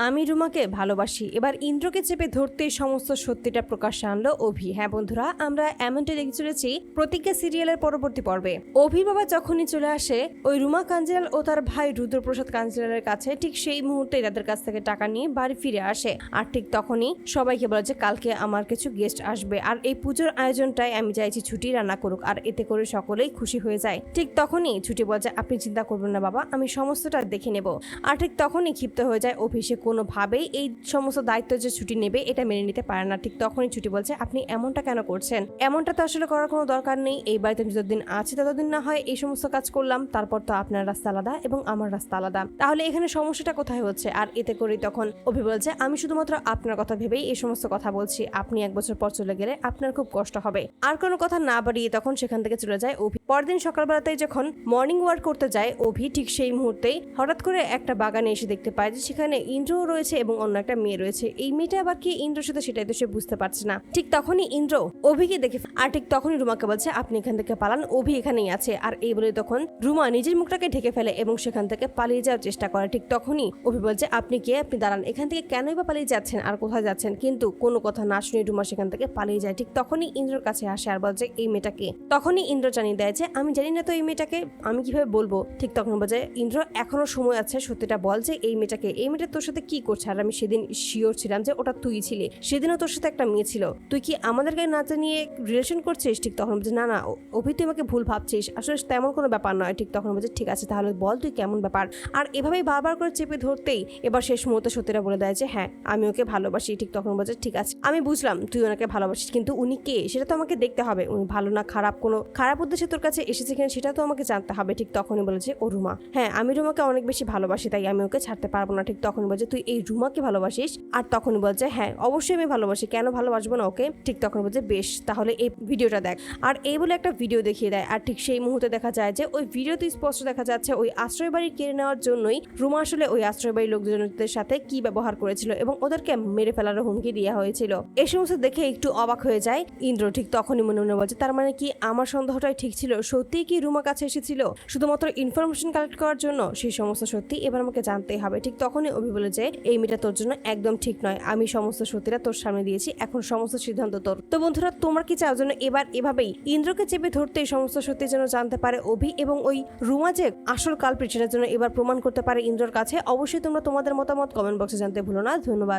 আমি রুমাকে ভালোবাসি। এবার ইন্দ্রকে চেপে ধরতেই সমস্ত সত্যিটা প্রকাশ্যে আনলো অভি। হ্যাঁ বন্ধুরা, আমরা এমনটা দেখে চলেছি প্রতিজ্ঞা সিরিয়ালের পরবর্তী পর্বে। অভির বাবা যখনই চলে আসে ওই রুমা কাঞ্জিলাল ও তার ভাই রুদ্রপ্রসাদ কাঞ্জিলালের কাছে, ঠিক সেই মুহূর্তে তাদের কাছ থেকে টাকা নিয়ে বাড়ি ফিরে আসে। আর ঠিক তখনই সবাইকে বলে যে কালকে আমার কিছু গেস্ট আসবে, আর এই পুজোর আয়োজনটাই আমি চাইছি ছুটি রান্না করুক, আর এতে করে সকলেই খুশি হয়ে যায়। ঠিক তখনই ছুটি বলে যে আপনি চিন্তা করবেন না বাবা, আমি সমস্তটা দেখে নেব। আর ঠিক তখনই ক্ষিপ্ত হয়ে যায় অফিসে, কোনোভাবেই এই সমস্ত দায়িত্ব যে ছুটি নেবে এটা মেনে নিতে পারে না। ঠিক তখনই ছুটি বলছে আপনি এমনটা কেন করছেন, এমনটা তো আসলে করার কোনো দরকার নেই। এই বাড়িতে যতদিন আছি ততদিন না হয় এই সমস্ত কাজ করলাম, তারপর তো আপনার রাস্তা আলাদা এবং আমার রাস্তা আলাদা, তাহলে এখানে সমস্যাটা কোথায় হচ্ছে? আর এতে করেই তখন অভি বলছে আমি শুধুমাত্র আপনার কথা ভেবেই এই সমস্ত কথা বলছি, আপনি 1 বছর পর চলে গেলে আপনার খুব কষ্ট হবে। আর কোনো কথা না বাড়িয়ে তখন সেখান থেকে চলে যায় অভি। পরদিন সকালবেলাতেই যখন মর্নিং ওয়াক করতে যায় অভি, ঠিক সেই মুহূর্তেই হঠাৎ করে একটা বাগানে এসে দেখতে পায় যে সেখানে ইন্দ্রও রয়েছে এবং অন্য একটা মেয়ে রয়েছে। এই মেয়েটা আবার কি ইন্দ্রের সাথে, সেটাই তো সে বুঝতে পারছে না। ঠিক তখনই ইন্দ্র অভিকে দেখে, আর ঠিক তখনই রুমাকে বলছে আপনি এখান থেকে পালান, অভি এখানেই আছে। আর এই বলে তখন রুমা নিজের মুখটাকে ঢেকে ফেলে এবং সেখান থেকে পালিয়ে যাওয়ার চেষ্টা করে। ঠিক তখনই অভি বলছে আপনি কে, আপনি দাঁড়ান, এখান থেকে কেনই বা পালিয়ে যাচ্ছেন, আর কোথায় যাচ্ছেন? কিন্তু কোনো কথা না শুনে রুমা সেখান থেকে পালিয়ে যায়। ঠিক তখনই ইন্দ্রর কাছে আসে আর বলছে এই মেয়েটাকে। তখনই ইন্দ্র জানিয়ে দেয় যে আমি জানি না তো এই মেয়েটাকে, আমি কিভাবে বলবো। ঠিক তখন বলছে ইন্দ্র এখনো সময় আছে, সত্যিটা বল যে এই মেয়েটাকে, এই মেয়েটা তোর সাথে কি করছে? আর আমি সেদিন শিওর ছিলাম যে ওটা তুই ছিলি, সেদিনও তোর সাথে একটা মেয়ে ছিল, তুই কি আমাদেরকে না জানিয়ে রিলেশন করছিস? ঠিক তখন বলছে না না অভি, তুই আমাকে ভুল ভাবছিস, আসলে তেমন কোনো ব্যাপার নয়। ঠিক তখন বলছে ঠিক আছে তাহলে বল তুই কেমন ব্যাপার। আর এভাবেই বারবার করে চেপে ধরতেই এবার শেষ মুহূর্তে সত্যিটা বলে দেয় যে হ্যাঁ আমি ওকে ভালোবাসি। ঠিক তখন বলছে ঠিক আছে আমি বুঝলাম তুই ওনাকে ভালোবাসিস, কিন্তু উনি কে সেটা তো আমাকে দেখতে হবে, উনি ভালো না খারাপ, কোনো খারাপ উদ্দেশ্যে তোর কাছে এসেছে কিনা সেটা তো আমাকে জানতে হবে। ঠিক তখনই বলেছে ও রুমা, হ্যাঁ আমি রুমাকে অনেক বেশি ভালোবাসি, তাই আমি ওকে ছাড়তে পারবো না। ঠিক তখনই বলছে তুই এই রুমাকে ভালোবাসিস? আর তখনই বলছে হ্যাঁ অবশ্যই আমি ভালোবাসি, কেন ভালোবাসবো না ওকে। ঠিক তখন বলছে বেশ তাহলে এই ভিডিওটা দেখ। আর এই বলে একটা ভিডিও দেখিয়ে দেয়। আর ঠিক সেই মুহূর্তে দেখা যায় যে ওই ভিডিওতে স্পষ্ট দেখা যাচ্ছে ওই আশ্রয় বাড়ি কেড়ে নেওয়ার জন্যই রুমা আসলে ওই আশ্রয় বাড়ির লোকজনদের সাথে কি ব্যবহার করেছিল এবং ওদেরকে মেরে ফেলার হুমকি দেওয়া হয়েছিল। এই সমস্ত দেখে একটু অবাক হয়ে যায় ইন্দ্র। ঠিক তখনই মনে মনে বলছে তার মানে কি আমার সন্দেহটাই ঠিক ছিল, সত্যিই কি রুমা কাছে এসেছিল শুধুমাত্র ইনফরমেশন কালেক্ট করার জন্য? সেই সমস্ত সত্যি এবার আমাকে জানতেই হবে। ঠিক তখনই অভি বলে যে এই মেয়েটা তোর জন্য একদম ঠিক নয়, আমি সমস্ত সত্যিটা তোর সামনে দিয়েছি, এখন সমস্ত সিদ্ধান্ত তোর। তো বন্ধুরা তোমরা কি চাও যেন এবার এভাবেই ইন্দ্রকে চেপে ধরতে সমস্ত সত্যি যেন জানতে পারে অভি, এবং ওই রুমা যে আসল কালপ্রিট সেটার জন্য এবার প্রমাণ করতে পারে ইন্দ্রর কাছে? অবশ্যই তোমরা তোমাদের মতামত কমেন্ট বক্সে জানতে ভুলো না। ধন্যবাদ।